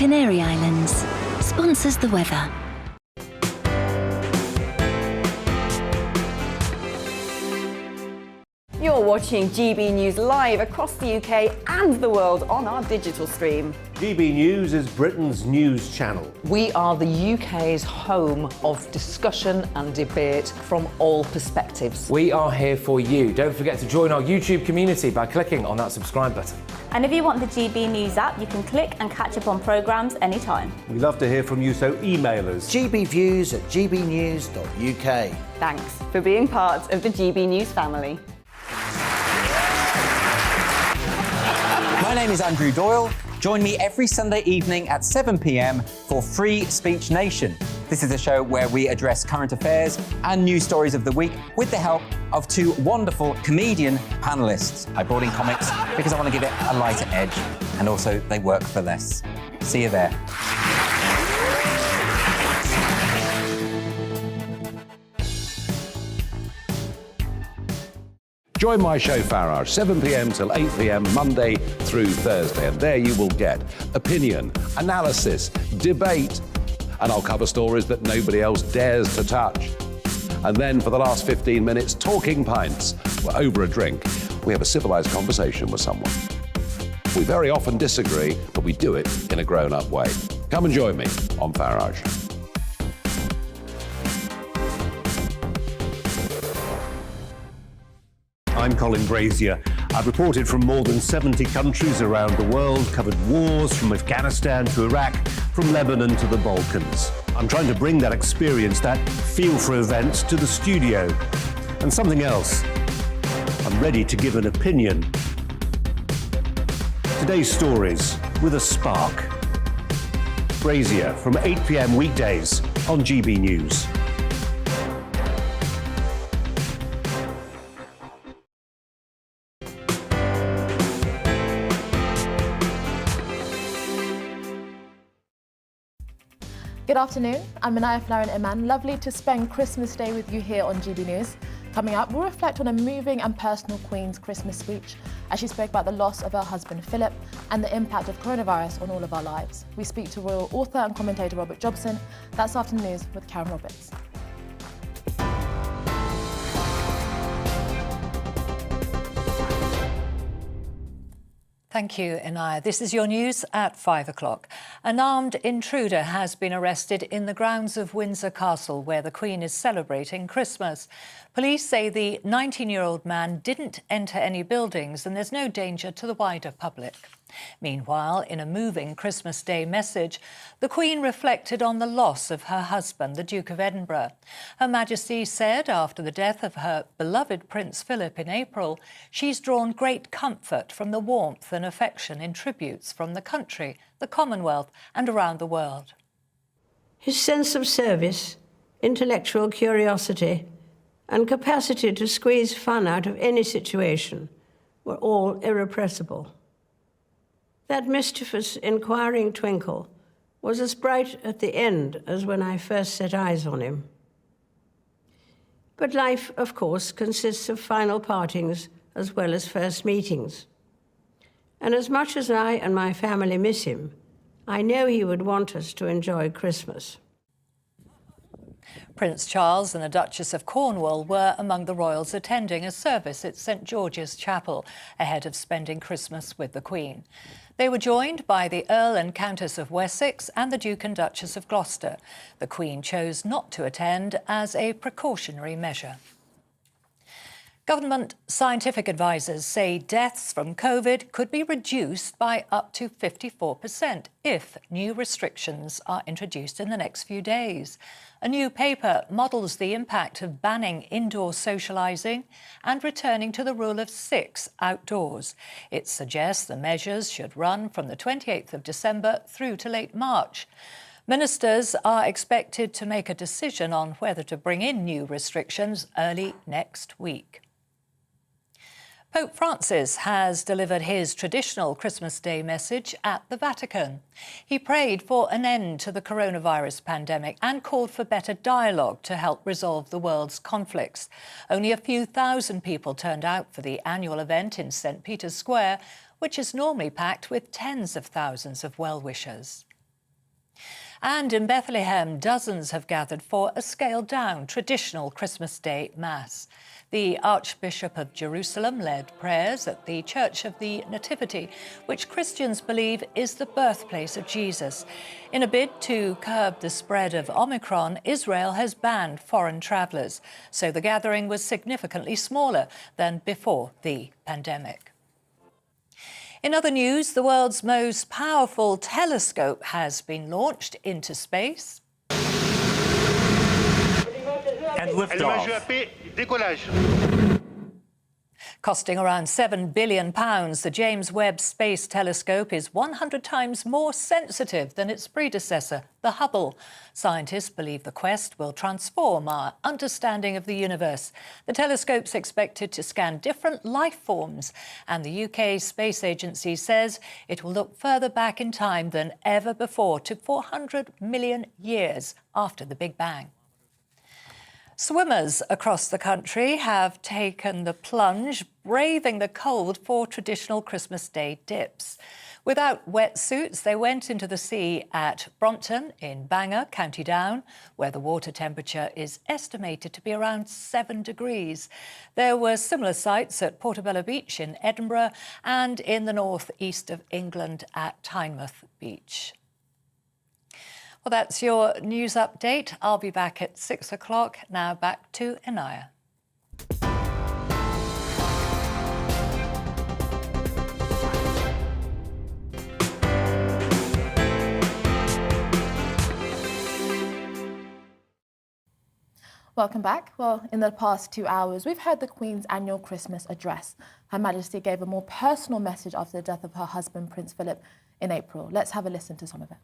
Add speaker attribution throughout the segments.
Speaker 1: Canary Islands sponsors the weather.
Speaker 2: You're watching GB News live across the UK and the world on our digital stream.
Speaker 3: GB News is Britain's news channel.
Speaker 4: We are the UK's home of discussion and debate from all perspectives.
Speaker 5: We are here for you. Don't forget to join our YouTube community by clicking on that subscribe button.
Speaker 6: And if you want the GB News app, you can click and catch up on programmes anytime.
Speaker 3: We love to hear from you, so email us.
Speaker 7: gbviews@gbnews.uk.
Speaker 2: Thanks for being part of the GB News family.
Speaker 8: My name is Andrew Doyle. Join me every Sunday evening at 7 p.m. for Free Speech Nation. This is a show where we address current affairs and news stories of the week with the help of two wonderful comedian panellists. I brought in comics because I want to give it a lighter edge, and also they work for less. See you there.
Speaker 9: Join my show Farage, 7 p.m. till 8 p.m. Monday through Thursday, and there you will get opinion, analysis, debate, and I'll cover stories that nobody else dares to touch. And then for the last 15 minutes, talking pints. We're over a drink. We have a civilised conversation with someone. We very often disagree, but we do it in a grown-up way. Come and join me on Farage.
Speaker 3: I'm Colin Brazier. I've reported from more than 70 countries around the world, covered wars from Afghanistan to Iraq, from Lebanon to the Balkans. I'm trying to bring that experience, that feel for events, to the studio. And something else, I'm ready to give an opinion. Today's stories with a spark. Brazier from 8 p.m. weekdays on GB News.
Speaker 10: Good afternoon, I'm Anaya Flaren Iman. Lovely to spend Christmas Day with you here on GB News. Coming up, we'll reflect on a moving and personal Queen's Christmas speech as she spoke about the loss of her husband Philip and the impact of coronavirus on all of our lives. We speak to royal author and commentator Robert JOBSON. That's after the news with Karen Roberts.
Speaker 11: Thank you, Inaya. This is your news at 5 o'clock. An armed intruder has been arrested in the grounds of Windsor Castle, where the Queen is celebrating Christmas. Police say the 19-year-old man didn't enter any buildings and there's no danger to the wider public. Meanwhile, in a moving Christmas Day message, the Queen reflected on the loss of her husband, the Duke of Edinburgh. Her Majesty said after the death of her beloved Prince Philip in April, she's drawn great comfort from the warmth and affection in tributes from the country, the Commonwealth and around the world.
Speaker 12: His sense of service, intellectual curiosity and capacity to squeeze fun out of any situation were all irrepressible. That mischievous, inquiring twinkle was as bright at the end as when I first set eyes on him. But life, of course, consists of final partings as well as first meetings. And as much as I and my family miss him, I know he would want us to enjoy Christmas.
Speaker 11: Prince Charles and the Duchess of Cornwall were among the royals attending a service at St George's Chapel ahead of spending Christmas with the Queen. They were joined by the Earl and Countess of Wessex and the Duke and Duchess of Gloucester. The Queen chose not to attend as a precautionary measure. Government scientific advisers say deaths from COVID could be reduced by up to 54% if new restrictions are introduced in the next few days. A new paper models the impact of banning indoor socialising and returning to the rule of 6 outdoors. It suggests the measures should run from the 28th of December through to late March. Ministers are expected to make a decision on whether to bring in new restrictions early next week. Pope Francis has delivered his traditional Christmas Day message at the Vatican. He prayed for an end to the coronavirus pandemic and called for better dialogue to help resolve the world's conflicts. Only a few thousand people turned out for the annual event in St. Peter's Square, which is normally packed with tens of thousands of well-wishers. And in Bethlehem, dozens have gathered for a scaled-down traditional Christmas Day Mass. The Archbishop of Jerusalem led prayers at the Church of the Nativity, which Christians believe is the birthplace of Jesus. In a bid to curb the spread of Omicron, Israel has banned foreign travellers, so the gathering was significantly smaller than before the pandemic. In other news, the world's most powerful telescope has been launched into space.
Speaker 7: And liftoff.
Speaker 11: Costing around £7 billion, the James Webb Space Telescope is 100 times more sensitive than its predecessor, the Hubble. Scientists believe the quest will transform our understanding of the universe. The telescope's expected to scan different life forms, and the UK Space Agency says it will look further back in time than ever before, to 400 million years after the Big Bang. Swimmers across the country have taken the plunge, braving the cold for traditional Christmas Day dips. Without wetsuits, they went into the sea at Brompton in Bangor, County Down, where the water temperature is estimated to be around 7 degrees. There were similar sights at Portobello Beach in Edinburgh and in the north-east of England at Tynemouth Beach. Well, that's your news update. I'll be back at 6 o'clock. Now back to Inaya.
Speaker 10: Welcome back. Well, in the past 2 hours, we've heard the Queen's annual Christmas address. Her Majesty gave a more personal message after the death of her husband, Prince Philip, in April. Let's have a listen to some of it.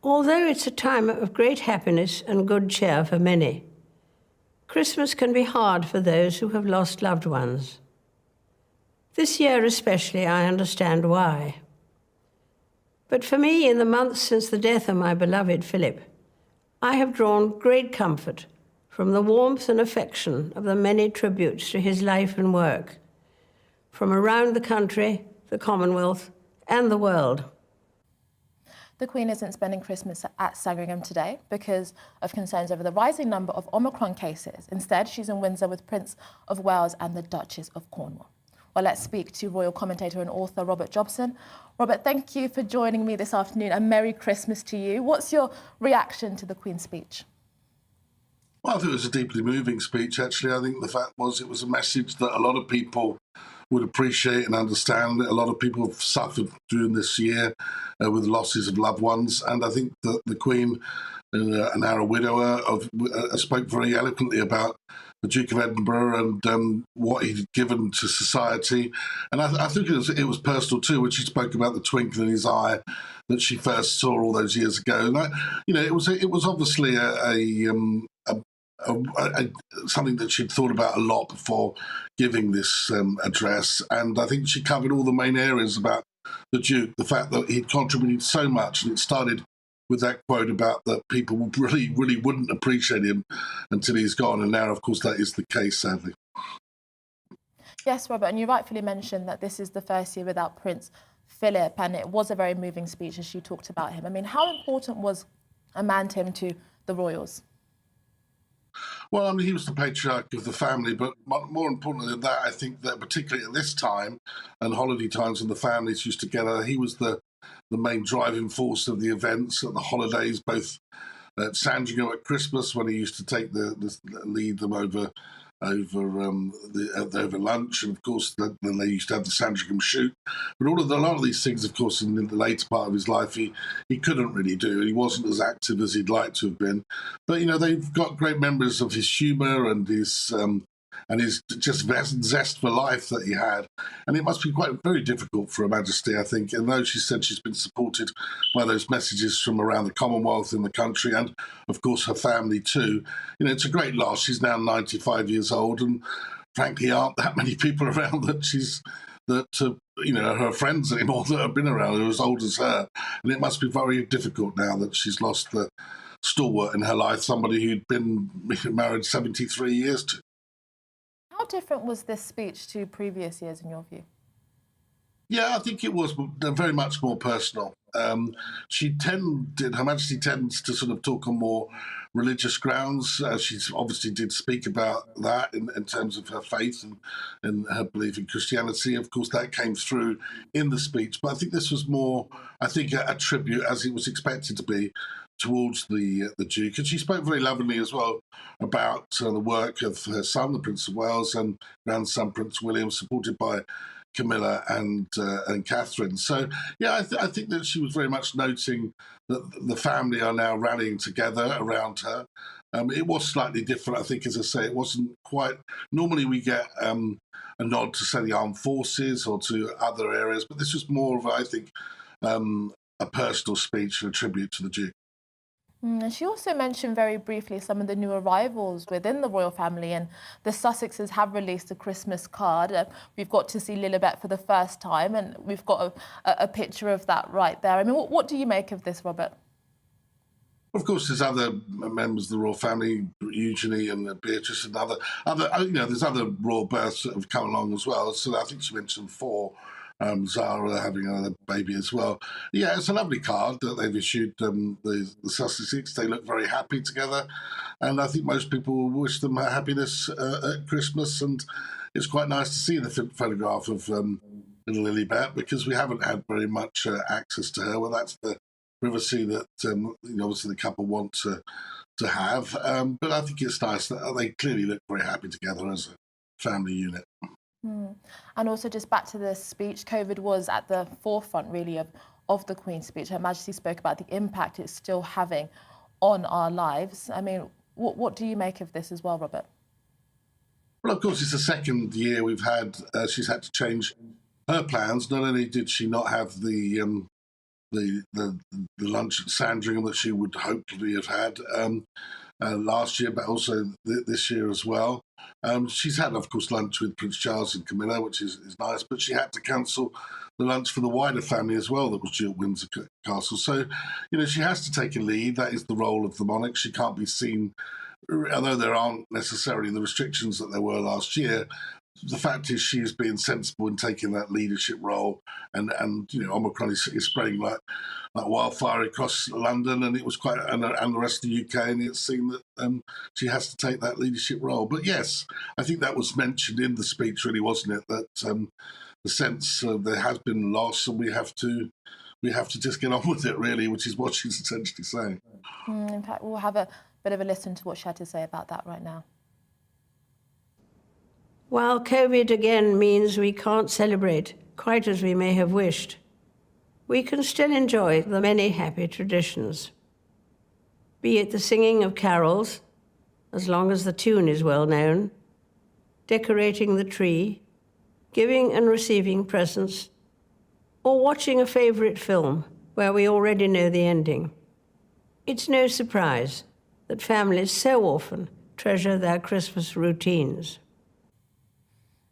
Speaker 12: Although it's a time of great happiness and good cheer for many, Christmas can be hard for those who have lost loved ones. This year especially, I understand why. But for me, in the months since the death of my beloved Philip, I have drawn great comfort from the warmth and affection of the many tributes to his life and work, from around the country, the Commonwealth, and the world.
Speaker 10: The Queen isn't spending Christmas at Sandringham today because of concerns over the rising number of Omicron cases. Instead, she's in Windsor with Prince of Wales and the Duchess of Cornwall. Well, let's speak to royal commentator and author Robert JOBSON. Robert, thank you for joining me this afternoon, and Merry Christmas to you. What's your reaction to the Queen's speech?
Speaker 13: Well, I think it was a deeply moving speech, actually. I think the fact was it was a message that a lot of people would appreciate and understand. A lot of people have suffered during this year with losses of loved ones, and I think that the Queen, now a widower, spoke very eloquently about the Duke of Edinburgh and what he'd given to society. And I think it was personal too, when she spoke about the twinkle in his eye that she first saw all those years ago. And it was obviously something that she'd thought about a lot before giving this address. And I think she covered all the main areas about the Duke, the fact that he'd contributed so much, and it started with that quote about that people really, really wouldn't appreciate him until he's gone. And now, of course, that is the case, sadly.
Speaker 10: Yes, Robert, and you rightfully mentioned that this is the first year without Prince Philip, and it was a very moving speech as she talked about him. I mean, how important was a man to him to the royals?
Speaker 13: Well, I mean, he was the patriarch of the family, but more importantly than that, I think that particularly at this time and holiday times when the families used to gather, he was the main driving force of the events at the holidays, both at Sandringham at Christmas when he used to take lead them over lunch, and of course then they used to have the Sandringham shoot. But a lot of these things, of course, in the later part of his life, he couldn't really do. He wasn't as active as he'd like to have been. But they've got great memories of his humour and his just zest for life that he had. And it must be very difficult for Her Majesty, I think. And though she said she's been supported by those messages from around the Commonwealth and the country, and of course her family too, it's a great loss. She's now 95 years old, and frankly aren't that many people around her friends anymore that have been around who are as old as her. And it must be very difficult now that she's lost the stalwart in her life, somebody who'd been married 73 years to.
Speaker 10: How different was this speech to previous years, in your view?
Speaker 13: Yeah, I think it was very much more personal. Her Majesty tends to sort of talk on more religious grounds. She obviously did speak about that in terms of her faith and her belief in Christianity. Of course, that came through in the speech, but I think this was more, I think, a tribute, as it was expected to be, towards the Duke. And she spoke very lovingly as well about the work of her son, the Prince of Wales, and grandson, Prince William, supported by Camilla and Catherine. So, yeah, I think that she was very much noting that the family are now rallying together around her. It was slightly different, I think, as I say. It wasn't quite... Normally we get a nod to, say, the armed forces or to other areas, but this was more of, I think, a personal speech and a tribute to the Duke.
Speaker 10: And she also mentioned very briefly some of the new arrivals within the royal family, and the Sussexes have released a Christmas card. We've got to see Lilibet for the first time, and we've got a picture of that right there. I mean, what do you make of this, Robert?
Speaker 13: Of course, there's other members of the royal family, Eugenie and Beatrice, and other, there's other royal births that have come along as well. So I think she mentioned 4. Zara having another baby as well. Yeah, it's a lovely card that they've issued, the Sussexes. They look very happy together, and I think most people will wish them happiness at Christmas, and it's quite nice to see the photograph of little Lilibet, because we haven't had very much access to her. Well, that's the privacy that obviously the couple want to have, but I think it's nice that they clearly look very happy together as a family unit.
Speaker 10: And also, just back to the speech, COVID was at the forefront, really, of the Queen's speech. Her Majesty spoke about the impact it's still having on our lives. I mean, what do you make of this as well, Robert?
Speaker 13: Well, of course, it's the second year we've had, she's had to change her plans. Not only did she not have the lunch at Sandringham that she would hopefully have had last year, but also this year as well. She's had, of course, lunch with Prince Charles and Camilla, which is nice, but she had to cancel the lunch for the wider family as well that was due at Windsor Castle. So, she has to take a lead. That is the role of the monarch. She can't be seen, although there aren't necessarily the restrictions that there were last year. The fact is she's being sensible in taking that leadership role, and Omicron is spreading like wildfire across London, and it was quite, and the rest of the UK, and it seemed that she has to take that leadership role. But yes, I think that was mentioned in the speech, really, wasn't it? That the sense there has been loss, and we have to just get on with it, really, which is what she's essentially saying.
Speaker 10: In fact, we'll have a bit of a listen to what she had to say about that right now.
Speaker 12: While COVID again means we can't celebrate quite as we may have wished, we can still enjoy the many happy traditions. Be it the singing of carols, as long as the tune is well known, decorating the tree, giving and receiving presents, or watching a favourite film where we already know the ending. It's no surprise that families so often treasure their Christmas routines.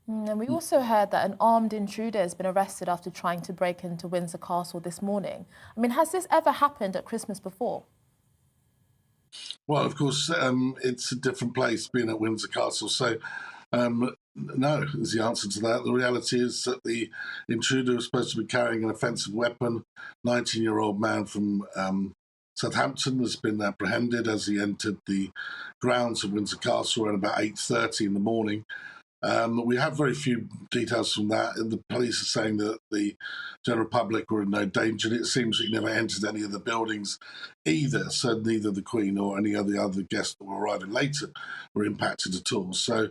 Speaker 10: And we also heard that an armed intruder has been arrested after trying to break into Windsor Castle this morning. I mean, has this ever happened at Christmas before?
Speaker 13: Well, of course, it's a different place being at Windsor Castle. So, no, is the answer to that. The reality is that the intruder was supposed to be carrying an offensive weapon. 19-year-old man from Southampton has been apprehended as he entered the grounds of Windsor Castle around about 8:30 in the morning. We have very few details from that, and the police are saying that the general public were in no danger. It seems that he never entered any of the buildings either, so neither the Queen or any of the other guests that were arriving later were impacted at all. So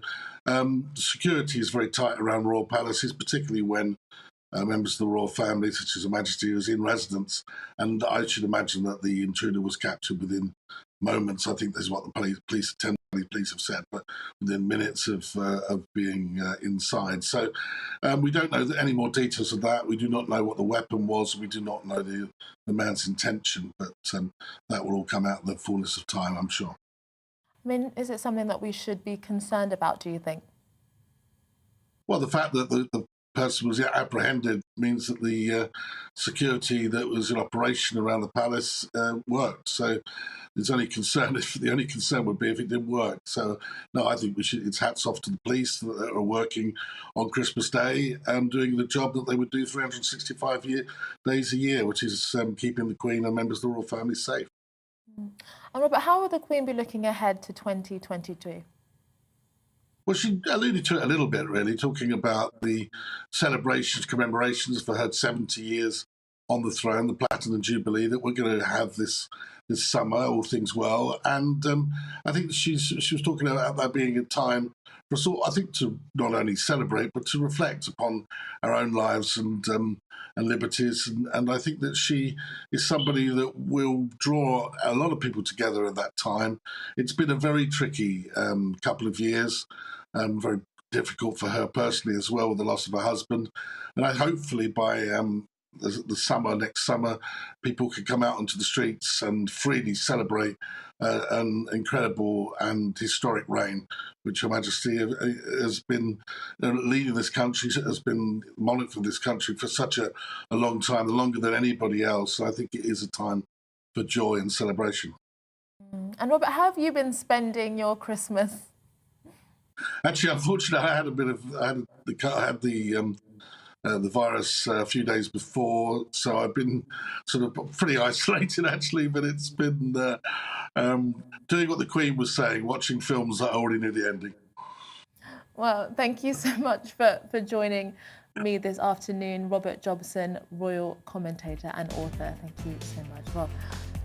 Speaker 13: security is very tight around royal palaces, particularly when members of the royal family, such as Her Majesty, was in residence, and I should imagine that the intruder was captured within moments. I think that's what the police have said, but within minutes of being inside. So we don't know any more details of that. We do not know what the weapon was. We do not know the man's intention, but that will all come out in the fullness of time, I'm sure.
Speaker 10: I mean, is it something that we should be concerned about, do you think?
Speaker 13: Well, the fact that the person was apprehended means that the security that was in operation around the palace worked. So the only concern would be if it didn't work. So no, I think it's hats off to the police that are working on Christmas Day and doing the job that they would do 365 days a year, which is keeping the Queen and members of the royal family safe.
Speaker 10: And Robert, how will the Queen be looking ahead to 2022?
Speaker 13: Well, she alluded to it a little bit, really, talking about the celebrations, commemorations for her 70 years on the throne, the Platinum Jubilee, that we're going to have this summer, all things well. And I think she was talking about that being a time for I think to not only celebrate, but to reflect upon our own lives and liberties. And I think that she is somebody that will draw a lot of people together at that time. It's been a very tricky couple of years, very difficult for her personally as well with the loss of her husband. And hopefully by the summer, next summer, people can come out onto the streets and freely celebrate an incredible and historic reign, which Her Majesty has been leading this country, has been monarch of this country for such a long time, longer than anybody else. So I think it is a time for joy and celebration.
Speaker 10: And Robert, how have you been spending your Christmas?
Speaker 13: Actually, unfortunately, I had the virus a few days before, so I've been sort of pretty isolated actually, but it's been doing what the Queen was saying, watching films that I already knew the ending.
Speaker 10: Well, thank you so much for joining me this afternoon, Robert JOBSON, royal commentator and author. Thank you so much. Well,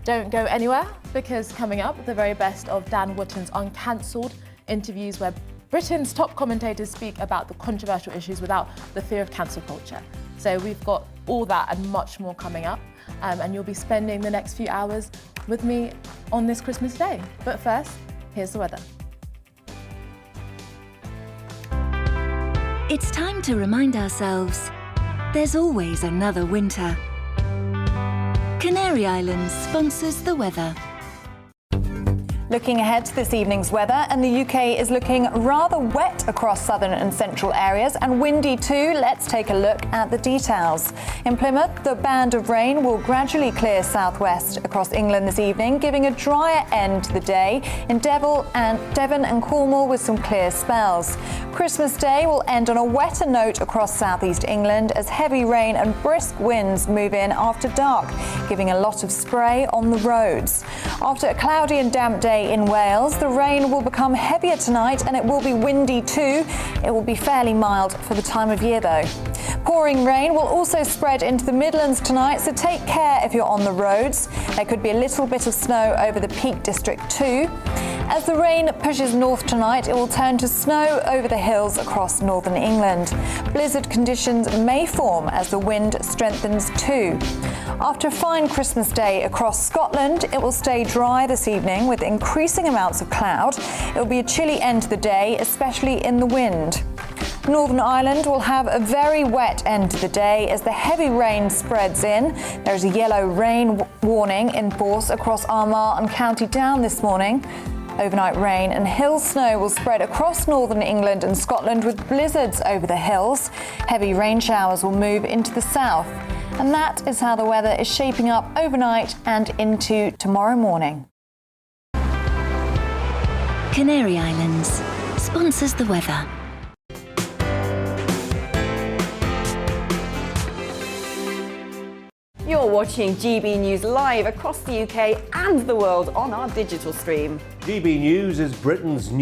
Speaker 10: don't go anywhere, because coming up, the very best of Dan Wootton's Uncancelled interviews, where Britain's top commentators speak about the controversial issues without the fear of cancel culture. So we've got all that and much more coming up, and you'll be spending the next few hours with me on this Christmas Day. But first, here's the weather.
Speaker 1: It's time to remind ourselves there's always another winter. Canary Islands sponsors the weather.
Speaker 6: Looking ahead to this evening's weather, and the UK is looking rather wet across southern and central areas, and windy too. Let's take a look at the details. In Plymouth, the band of rain will gradually clear southwest across England this evening, giving a drier end to the day. In Devon and Cornwall, with some clear spells. Christmas Day will end on a wetter note across southeast England as heavy rain and brisk winds move in after dark, giving a lot of spray on the roads. After a cloudy and damp day in Wales, the rain will become heavier tonight and it will be windy too. It will be fairly mild for the time of year though. Pouring rain will also spread into the Midlands tonight, so take care if you're on the roads. There could be a little bit of snow over the Peak District too. As the rain pushes north tonight, it will turn to snow over the hills across northern England. Blizzard conditions may form as the wind strengthens too. After a fine Christmas Day across Scotland, it will stay dry this evening with increasing amounts of cloud. It will be a chilly end to the day, especially in the wind. Northern Ireland will have a very wet end to the day as the heavy rain spreads in. There is a yellow rain warning in force across Armagh and County Down this morning. Overnight rain and hill snow will spread across northern England and Scotland with blizzards over the hills. Heavy rain showers will move into the south. And that is how the weather is shaping up overnight and into tomorrow morning.
Speaker 1: Canary Islands sponsors the weather.
Speaker 2: You're watching GB News live across the UK and the world on our digital stream.
Speaker 3: GB News is Britain's